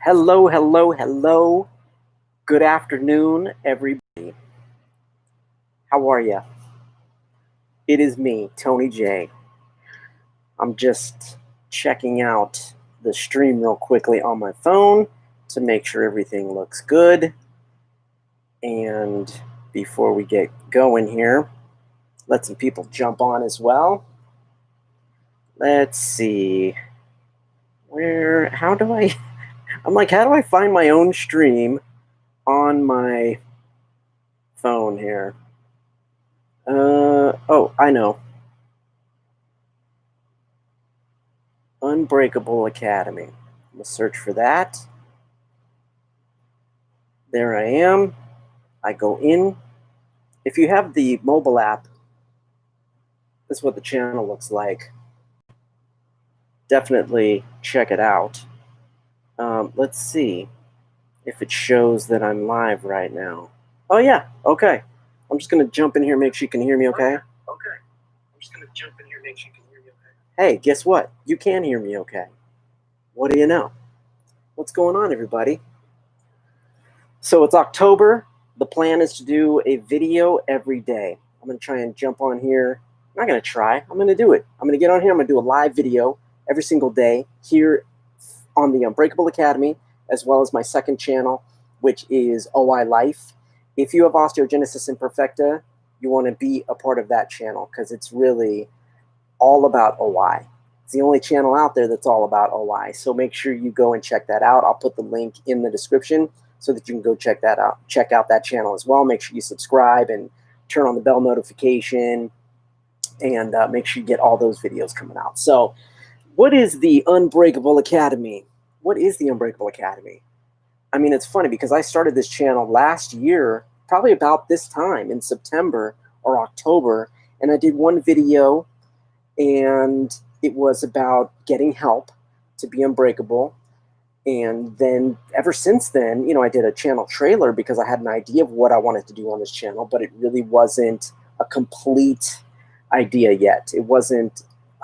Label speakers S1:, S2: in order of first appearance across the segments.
S1: Hello, hello, hello. Good afternoon, everybody. How are you? It is me, Tony J. I'm just checking out the stream real quickly on my phone to make sure everything looks good. And before we get going here, let some people jump on as well. Let's see. How do I find my own stream on my phone here? Oh, I know. Unbreakable Academy. I'm going to search for that. There I am. I go in. If you have the mobile app, this is what the channel looks like. Definitely check it out. Let's see if it shows that I'm live right now. Oh, yeah. Okay. I'm just going to jump in here, make sure you can hear me okay. Hey, guess what? You can hear me okay. What do you know? What's going on, everybody? So it's October. The plan is to do a video every day. I'm going to try and jump on here. I'm not going to try. I'm going to do it. I'm going to get on here. I'm going to do a live video every single day here on the Unbreakable Academy, as well as my second channel, which is OI Life. If you have osteogenesis imperfecta, you want to be a part of that channel because it's really all about OI. It's the only channel out there that's all about OI. So make sure you go and check that out. I'll put the link in the description so that you can go check that out. Check out that channel as well. Make sure you subscribe and turn on the bell notification and make sure you get all those videos coming out. So what is the Unbreakable Academy? What is the Unbreakable Academy? I mean, it's funny because I started this channel last year, probably about this time in September or October, and I did one video and it was about getting help to be unbreakable. And then ever since then, I did a channel trailer because I had an idea of what I wanted to do on this channel, but it really wasn't a complete idea yet.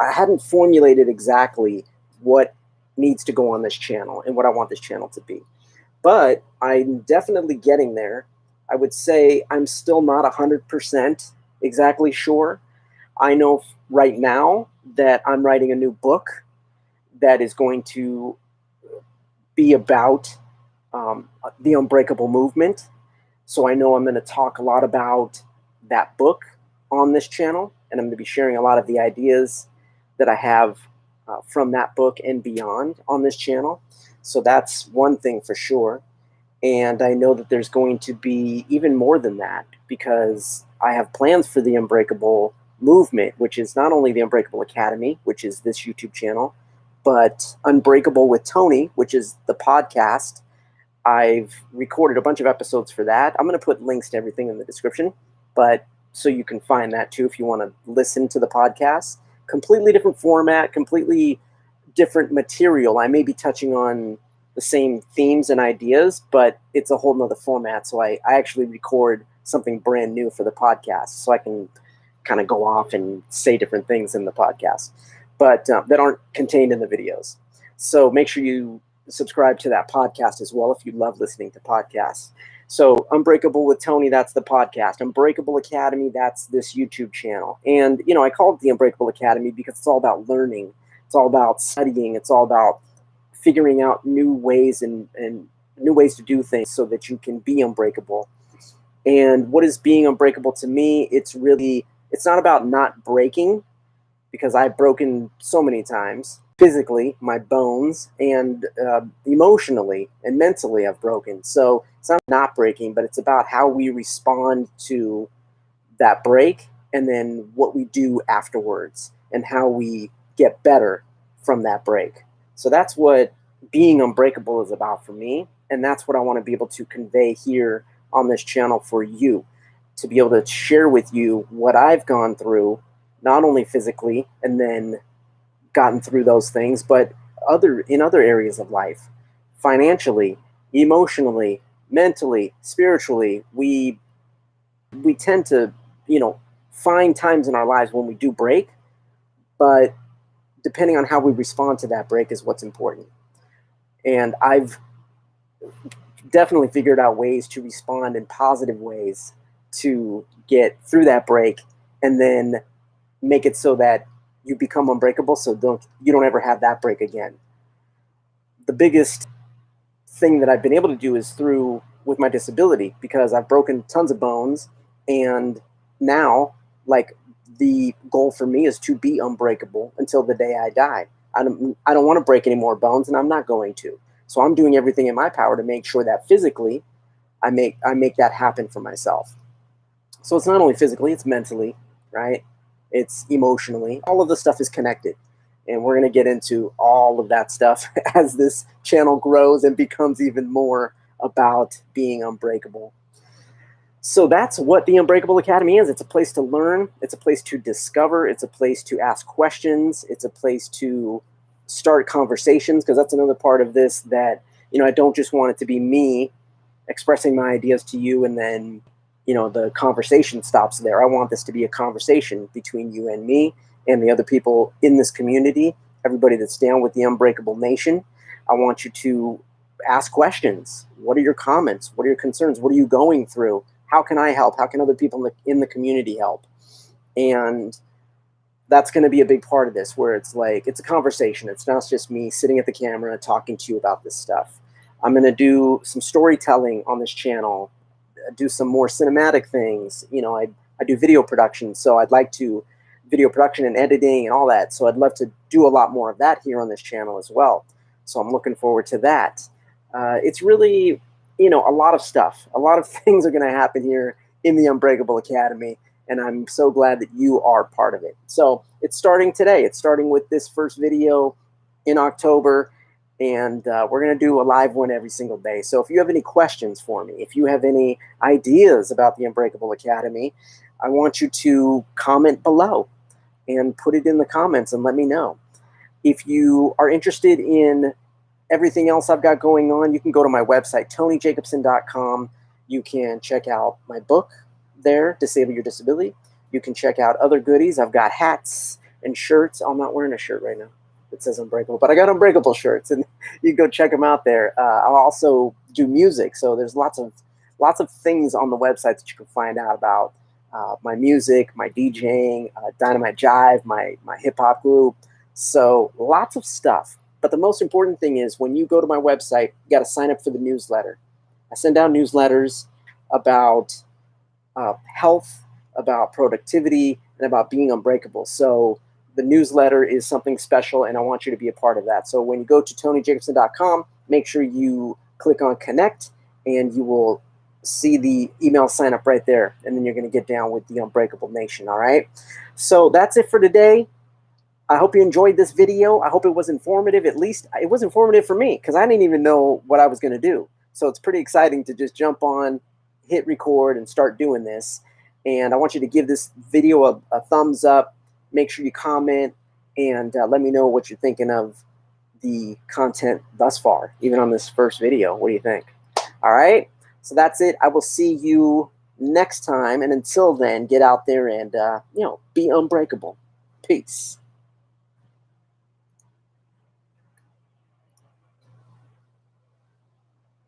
S1: I hadn't formulated exactly what needs to go on this channel and what I want this channel to be. But I'm definitely getting there. I would say I'm still not 100% exactly sure. I know right now that I'm writing a new book that is going to be about the Unbreakable movement. So I know I'm going to talk a lot about that book on this channel, and I'm going to be sharing a lot of the ideas that I have from that book and beyond on this channel. So that's one thing for sure. And I know that there's going to be even more than that because I have plans for the Unbreakable movement, which is not only the Unbreakable Academy, which is this YouTube channel, but Unbreakable with Tony, which is the podcast. I've recorded a bunch of episodes for that. I'm going to put links to everything in the description, but so you can find that too if you want to listen to the podcast. Completely different format, completely different material. I may be touching on the same themes and ideas, but it's a whole nother format. So I actually record something brand new for the podcast so I can kind of go off and say different things in the podcast, but that aren't contained in the videos. So make sure you subscribe to that podcast as well if you love listening to podcasts. So Unbreakable with Tony, that's the podcast. Unbreakable Academy, that's this YouTube channel. And, I call it the Unbreakable Academy because it's all about learning. It's all about studying. It's all about figuring out new ways and new ways to do things so that you can be unbreakable. And what is being unbreakable to me? It's not about not breaking, because I've broken so many times. Physically, my bones, and emotionally and mentally I've broken. So it's not breaking, but it's about how we respond to that break and then what we do afterwards and how we get better from that break. So that's what being unbreakable is about for me, and that's what I want to be able to convey here on this channel for you, to be able to share with you what I've gone through, not only physically and then gotten through those things, but in other areas of life, financially, emotionally, mentally, spiritually. We tend to, find times in our lives when we do break, but depending on how we respond to that break is what's important. And I've definitely figured out ways to respond in positive ways to get through that break, and then make it so that you become unbreakable, so you don't ever have that break again. The biggest thing that I've been able to do is through with my disability, because I've broken tons of bones, and now, like, the goal for me is to be unbreakable until the day I die. I don't want to break any more bones, and I'm not going to. So I'm doing everything in my power to make sure that physically I make that happen for myself. So it's not only physically, it's mentally, right? It's emotionally. All of this stuff is connected. And we're going to get into all of that stuff as this channel grows and becomes even more about being unbreakable. So that's what the Unbreakable Academy is. It's a place to learn. It's a place to discover. It's a place to ask questions. It's a place to start conversations, because that's another part of this that, I don't just want it to be me expressing my ideas to you and then, the conversation stops there. I want this to be a conversation between you and me and the other people in this community, everybody that's down with the Unbreakable Nation. I want you to ask questions. What are your comments? What are your concerns? What are you going through? How can I help? How can other people in the community help? And that's going to be a big part of this, where it's like, it's a conversation. It's not just me sitting at the camera talking to you about this stuff. I'm going to do some storytelling on this channel, do some more cinematic things. I do video production, so I'd like to video production and editing and all that. So I'd love to do a lot more of that here on this channel as well. So I'm looking forward to that. It's really, a lot of stuff. A lot of things are going to happen here in the Unbreakable Academy, and I'm so glad that you are part of it. So it's starting today. It's starting with this first video in October, and we're going to do a live one every single day. So if you have any questions for me, if you have any ideas about the Unbreakable Academy, I want you to comment below and put it in the comments and let me know. If you are interested in everything else I've got going on, you can go to my website, TonyJacobsen.com. You can check out my book there, Disable Your Disability. You can check out other goodies. I've got hats and shirts. I'm not wearing a shirt right now. It says Unbreakable, but I got Unbreakable shirts, and you can go check them out there. I'll also do music, so there's lots of things on the website that you can find out about my music, my DJing, Dynamite Jive, my hip-hop group. So lots of stuff. But the most important thing is, when you go to my website, you got to sign up for the newsletter. I send out newsletters about health, about productivity, and about being unbreakable. So the newsletter is something special, and I want you to be a part of that. So when you go to TonyJacobsen.com, make sure you click on Connect, and you will see the email sign up right there. And then you're going to get down with the Unbreakable Nation, all right? So that's it for today. I hope you enjoyed this video. I hope it was informative. At least it was informative for me, because I didn't even know what I was going to do. So it's pretty exciting to just jump on, hit record, and start doing this. And I want you to give this video a thumbs up. Make sure you comment, and let me know what you're thinking of the content thus far, even on this first video. What do you think? All right. So that's it. I will see you next time. And until then, get out there and, be unbreakable. Peace.